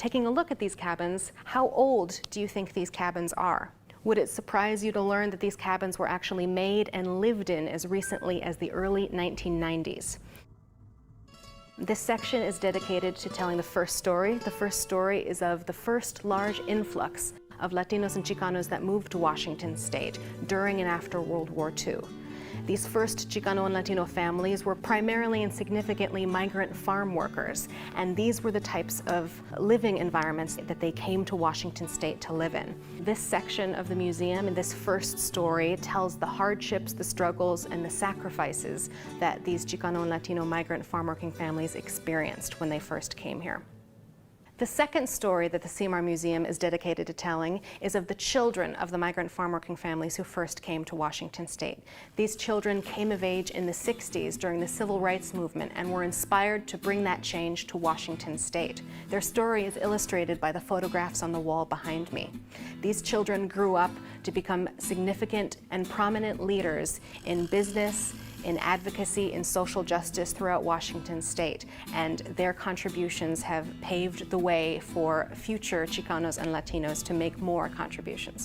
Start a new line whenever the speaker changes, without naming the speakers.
taking a look at these cabins, how old do you think these cabins are? Would it surprise you to learn that these cabins were actually made and lived in as recently as the early 1990s? This section is dedicated to telling the first story. The first story is of the first large influx of Latinos and Chicanos that moved to Washington State during and after World War II. These first Chicano and Latino families were primarily and significantly migrant farm workers, and these were the types of living environments that they came to Washington State to live in. This section of the museum in this first story tells the hardships, the struggles, and the sacrifices that these Chicano and Latino migrant farm working families experienced when they first came here. The second story that the Seymour Museum is dedicated to telling is of the children of the migrant farm working families who first came to Washington State. These children came of age in the 60s during the Civil Rights Movement and were inspired to bring that change to Washington State. Their story is illustrated by the photographs on the wall behind me. These children grew up to become significant and prominent leaders in business, in advocacy, in social justice throughout Washington State, and their contributions have paved the way for future Chicanos and Latinos to make more contributions.